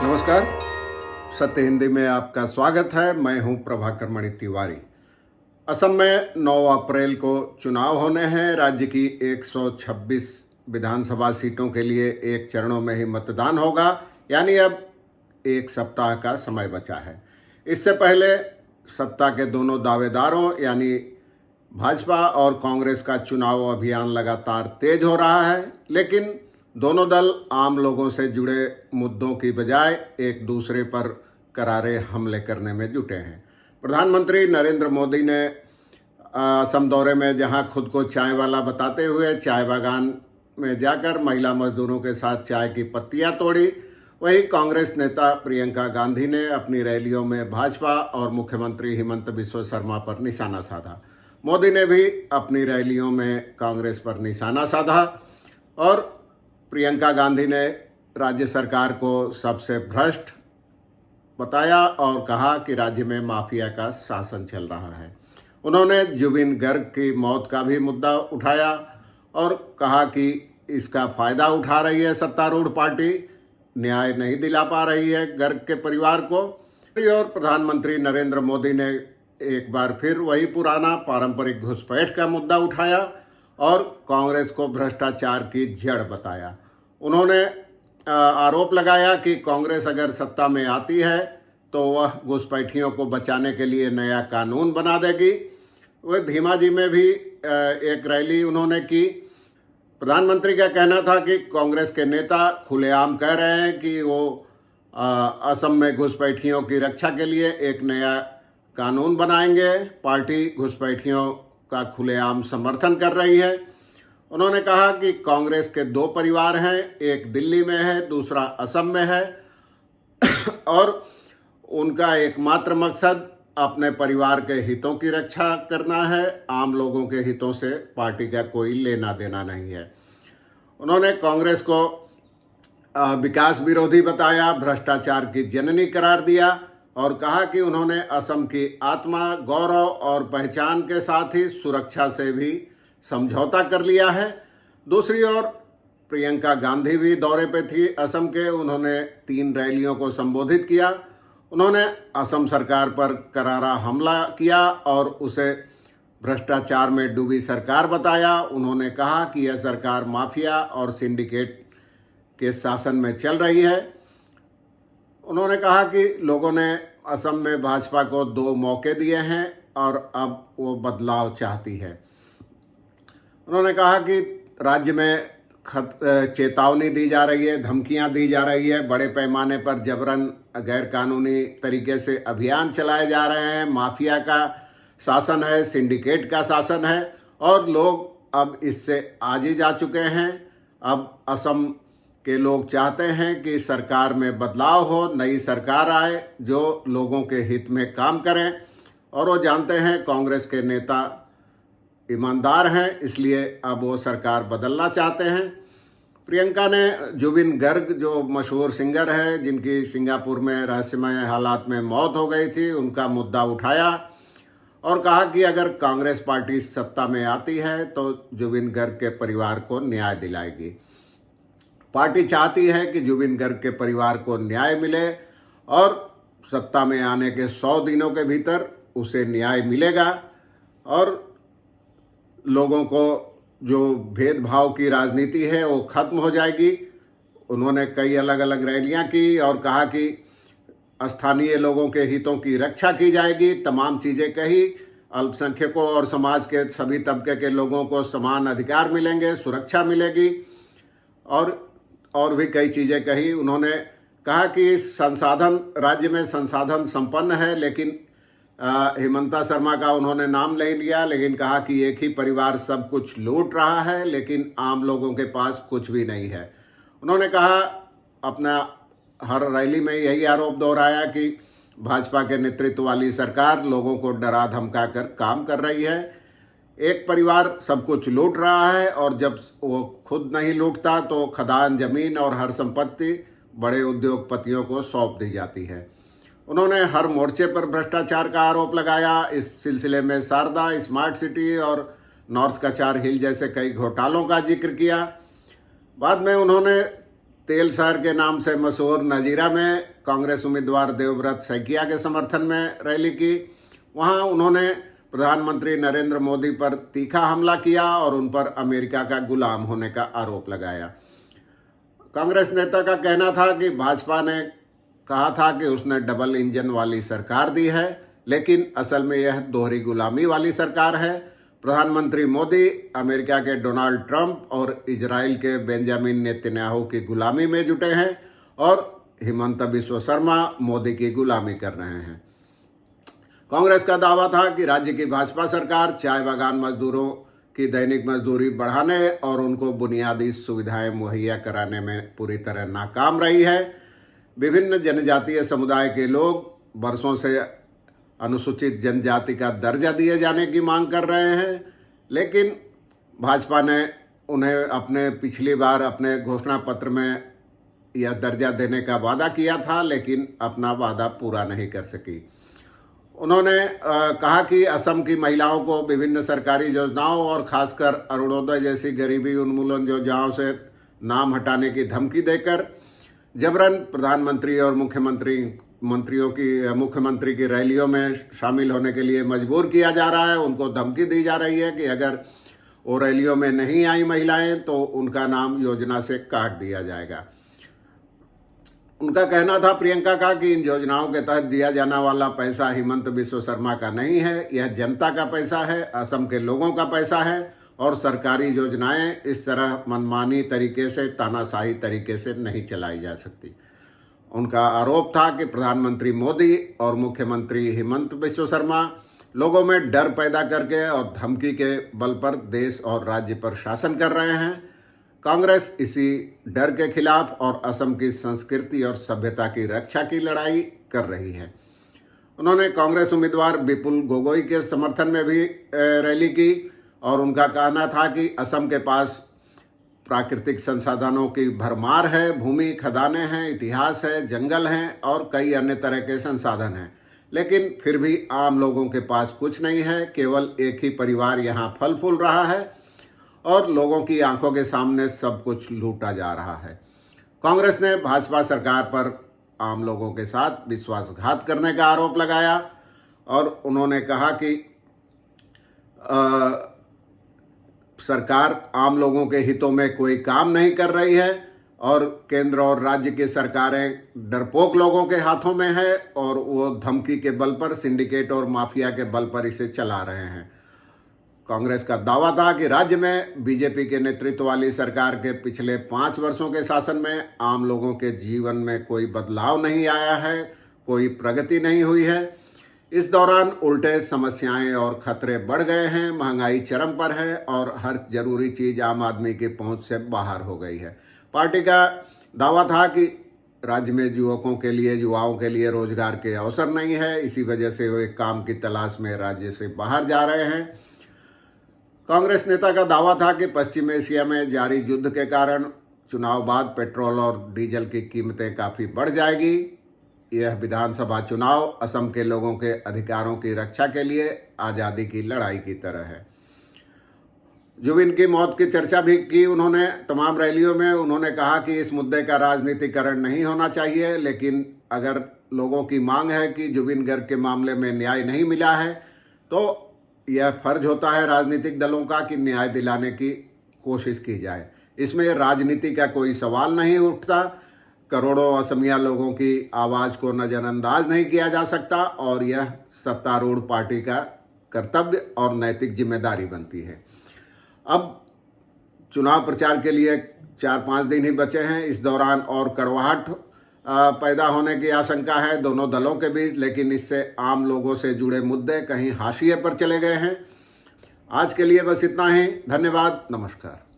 नमस्कार। सत्य हिंदी में आपका स्वागत है। मैं हूं प्रभाकर मणि तिवारी। असम में 9 अप्रैल को चुनाव होने हैं। राज्य की 126 विधानसभा सीटों के लिए एक चरणों में ही मतदान होगा, यानी अब एक सप्ताह का समय बचा है। इससे पहले सत्ता के दोनों दावेदारों यानी भाजपा और कांग्रेस का चुनाव अभियान लगातार तेज हो रहा है, लेकिन दोनों दल आम लोगों से जुड़े मुद्दों की बजाय एक दूसरे पर करारे हमले करने में जुटे हैं। प्रधानमंत्री नरेंद्र मोदी ने असम दौरे में जहां खुद को चाय वाला बताते हुए चाय बागान में जाकर महिला मजदूरों के साथ चाय की पत्तियां तोड़ी, वहीं कांग्रेस नेता प्रियंका गांधी ने अपनी रैलियों में भाजपा और मुख्यमंत्री हिमंत बिस्वा शर्मा पर निशाना साधा। मोदी ने भी अपनी रैलियों में कांग्रेस पर निशाना साधा और प्रियंका गांधी ने राज्य सरकार को सबसे भ्रष्ट बताया और कहा कि राज्य में माफिया का शासन चल रहा है। उन्होंने जुबिन गर्ग की मौत का भी मुद्दा उठाया और कहा कि इसका फायदा उठा रही है सत्तारूढ़ पार्टी, न्याय नहीं दिला पा रही है गर्ग के परिवार को। और प्रधानमंत्री नरेंद्र मोदी ने एक बार फिर वही पुराना पारंपरिक घुसपैठ का मुद्दा उठाया और कांग्रेस को भ्रष्टाचार की जड़ बताया। उन्होंने आरोप लगाया कि कांग्रेस अगर सत्ता में आती है तो वह घुसपैठियों को बचाने के लिए नया कानून बना देगी। वह धीमाजी में भी एक रैली उन्होंने की। प्रधानमंत्री का कहना था कि कांग्रेस के नेता खुलेआम कह रहे हैं कि वो असम में घुसपैठियों की रक्षा के लिए एक नया कानून बनाएंगे। पार्टी घुसपैठियों का खुलेआम समर्थन कर रही है। उन्होंने कहा कि कांग्रेस के 2 परिवार हैं, एक दिल्ली में है, दूसरा असम में है और उनका एकमात्र मकसद अपने परिवार के हितों की रक्षा करना है। आम लोगों के हितों से पार्टी का कोई लेना देना नहीं है। उन्होंने कांग्रेस को विकास विरोधी बताया, भ्रष्टाचार की जननी करार दिया और कहा कि उन्होंने असम की आत्मा, गौरव और पहचान के साथ ही सुरक्षा से भी समझौता कर लिया है। दूसरी ओर प्रियंका गांधी भी दौरे पे थी असम के। उन्होंने 3 रैलियों को संबोधित किया। उन्होंने असम सरकार पर करारा हमला किया और उसे भ्रष्टाचार में डूबी सरकार बताया। उन्होंने कहा कि यह सरकार माफिया और सिंडिकेट के शासन में चल रही है। उन्होंने कहा कि लोगों ने असम में भाजपा को 2 मौके दिए हैं और अब वो बदलाव चाहती है। उन्होंने कहा कि राज्य में चेतावनी दी जा रही है, धमकियां दी जा रही है, बड़े पैमाने पर जबरन गैर कानूनी तरीके से अभियान चलाए जा रहे हैं। माफिया का शासन है, सिंडिकेट का शासन है और लोग अब इससे आजी जा चुके हैं। अब असम के लोग चाहते हैं कि सरकार में बदलाव हो, नई सरकार आए जो लोगों के हित में काम करें और वो जानते हैं कांग्रेस के नेता ईमानदार हैं, इसलिए अब वो सरकार बदलना चाहते हैं। प्रियंका ने जुबिन गर्ग जो मशहूर सिंगर है, जिनकी सिंगापुर में रहस्यमय हालात में मौत हो गई थी, उनका मुद्दा उठाया और कहा कि अगर कांग्रेस पार्टी सत्ता में आती है तो जुबिन गर्ग के परिवार को न्याय दिलाएगी। पार्टी चाहती है कि जुबिन गर्ग के परिवार को न्याय मिले और सत्ता में आने के 100 दिनों के भीतर उसे न्याय मिलेगा और लोगों को जो भेदभाव की राजनीति है वो खत्म हो जाएगी। उन्होंने कई अलग अलग रैलियां की और कहा कि स्थानीय लोगों के हितों की रक्षा की जाएगी। तमाम चीज़ें कही। अल्पसंख्यकों और समाज के सभी तबके के लोगों को समान अधिकार मिलेंगे, सुरक्षा मिलेगी और भी कई चीज़ें कही। उन्होंने कहा कि संसाधन राज्य में संसाधन संपन्न है, लेकिन हिमंता शर्मा का उन्होंने नाम नहीं लिया, लेकिन कहा कि एक ही परिवार सब कुछ लूट रहा है लेकिन आम लोगों के पास कुछ भी नहीं है। उन्होंने कहा, अपना हर रैली में यही आरोप दोहराया कि भाजपा के नेतृत्व वाली सरकार लोगों को डरा धमका कर काम कर रही है। एक परिवार सब कुछ लूट रहा है और जब वो खुद नहीं लूटता तो खदान, जमीन और हर संपत्ति बड़े उद्योगपतियों को सौंप दी जाती है। उन्होंने हर मोर्चे पर भ्रष्टाचार का आरोप लगाया। इस सिलसिले में शारदा, स्मार्ट सिटी और नॉर्थ कचार हिल जैसे कई घोटालों का जिक्र किया। बाद में उन्होंने तेल शहर के नाम से मशहूर नजीरा में कांग्रेस उम्मीदवार देवव्रत सैकिया के समर्थन में रैली की। वहां उन्होंने प्रधानमंत्री नरेंद्र मोदी पर तीखा हमला किया और उन पर अमेरिका का गुलाम होने का आरोप लगाया। कांग्रेस नेता का कहना था कि भाजपा ने कहा था कि उसने डबल इंजन वाली सरकार दी है, लेकिन असल में यह दोहरी गुलामी वाली सरकार है। प्रधानमंत्री मोदी अमेरिका के डोनाल्ड ट्रंप और इजराइल के बेंजामिन नेतन्याहू की गुलामी में जुटे हैं और हिमंत बिस्वा शर्मा मोदी की गुलामी कर रहे हैं। कांग्रेस का दावा था कि राज्य की भाजपा सरकार चाय बागान मजदूरों की दैनिक मजदूरी बढ़ाने और उनको बुनियादी सुविधाएं मुहैया कराने में पूरी तरह नाकाम रही है। विभिन्न जनजातीय समुदाय के लोग वर्षों से अनुसूचित जनजाति का दर्जा दिए जाने की मांग कर रहे हैं, लेकिन भाजपा ने उन्हें अपने पिछली बार अपने घोषणा पत्र में यह दर्जा देने का वादा किया था, लेकिन अपना वादा पूरा नहीं कर सकी। उन्होंने कहा कि असम की महिलाओं को विभिन्न सरकारी योजनाओं और खासकर अरुणोदय जैसी गरीबी उन्मूलन योजनाओं से नाम हटाने की धमकी देकर जबरन प्रधानमंत्री और मुख्यमंत्री की रैलियों में शामिल होने के लिए मजबूर किया जा रहा है। उनको धमकी दी जा रही है कि अगर वो रैलियों में नहीं आई महिलाएं तो उनका नाम योजना से काट दिया जाएगा। उनका कहना था प्रियंका का कि इन योजनाओं के तहत दिया जाने वाला पैसा हिमंत बिस्वा शर्मा का नहीं है, यह जनता का पैसा है, असम के लोगों का पैसा है और सरकारी योजनाएं इस तरह मनमानी तरीके से, तानाशाही तरीके से नहीं चलाई जा सकती। उनका आरोप था कि प्रधानमंत्री मोदी और मुख्यमंत्री हिमंत बिस्वा शर्मा लोगों में डर पैदा करके और धमकी के बल पर देश और राज्य पर शासन कर रहे हैं। कांग्रेस इसी डर के खिलाफ और असम की संस्कृति और सभ्यता की रक्षा की लड़ाई कर रही है। उन्होंने कांग्रेस उम्मीदवार विपुल गोगोई के समर्थन में भी रैली की और उनका कहना था कि असम के पास प्राकृतिक संसाधनों की भरमार है, भूमि, खदानें हैं, इतिहास है, जंगल हैं और कई अन्य तरह के संसाधन हैं, लेकिन फिर भी आम लोगों के पास कुछ नहीं है। केवल एक ही परिवार यहाँ फल फूल रहा है और लोगों की आंखों के सामने सब कुछ लूटा जा रहा है। कांग्रेस ने भाजपा सरकार पर आम लोगों के साथ विश्वासघात करने का आरोप लगाया और उन्होंने कहा कि सरकार आम लोगों के हितों में कोई काम नहीं कर रही है और केंद्र और राज्य की सरकारें डरपोक लोगों के हाथों में है और वो धमकी के बल पर, सिंडिकेट और माफिया के बल पर इसे चला रहे हैं। कांग्रेस का दावा था कि राज्य में बीजेपी के नेतृत्व वाली सरकार के पिछले 5 वर्षों के शासन में आम लोगों के जीवन में कोई बदलाव नहीं आया है, कोई प्रगति नहीं हुई है। इस दौरान उल्टे समस्याएं और खतरे बढ़ गए हैं, महंगाई चरम पर है और हर जरूरी चीज आम आदमी की पहुंच से बाहर हो गई है। पार्टी का दावा था कि राज्य में युवाओं के लिए रोजगार के अवसर नहीं है, इसी वजह से वे काम की तलाश में राज्य से बाहर जा रहे हैं। कांग्रेस नेता का दावा था कि पश्चिम एशिया में जारी युद्ध के कारण चुनाव बाद पेट्रोल और डीजल की कीमतें काफ़ी बढ़ जाएगी। यह विधानसभा चुनाव असम के लोगों के अधिकारों की रक्षा के लिए आज़ादी की लड़ाई की तरह है। जुबिन की मौत की चर्चा भी की उन्होंने तमाम रैलियों में। उन्होंने कहा कि इस मुद्दे का राजनीतिकरण नहीं होना चाहिए, लेकिन अगर लोगों की मांग है कि जुबिन गर्ग के मामले में न्याय नहीं मिला है तो यह फर्ज होता है राजनीतिक दलों का कि न्याय दिलाने की कोशिश की जाए। इसमें राजनीति का कोई सवाल नहीं उठता। करोड़ों असमिया लोगों की आवाज़ को नज़रअंदाज नहीं किया जा सकता और यह सत्तारूढ़ पार्टी का कर्तव्य और नैतिक जिम्मेदारी बनती है। अब चुनाव प्रचार के लिए 4-5 दिन ही बचे हैं। इस दौरान और कड़वाहट पैदा होने की आशंका है दोनों दलों के बीच, लेकिन इससे आम लोगों से जुड़े मुद्दे कहीं हाशिए पर चले गए हैं। आज के लिए बस इतना ही। धन्यवाद, नमस्कार।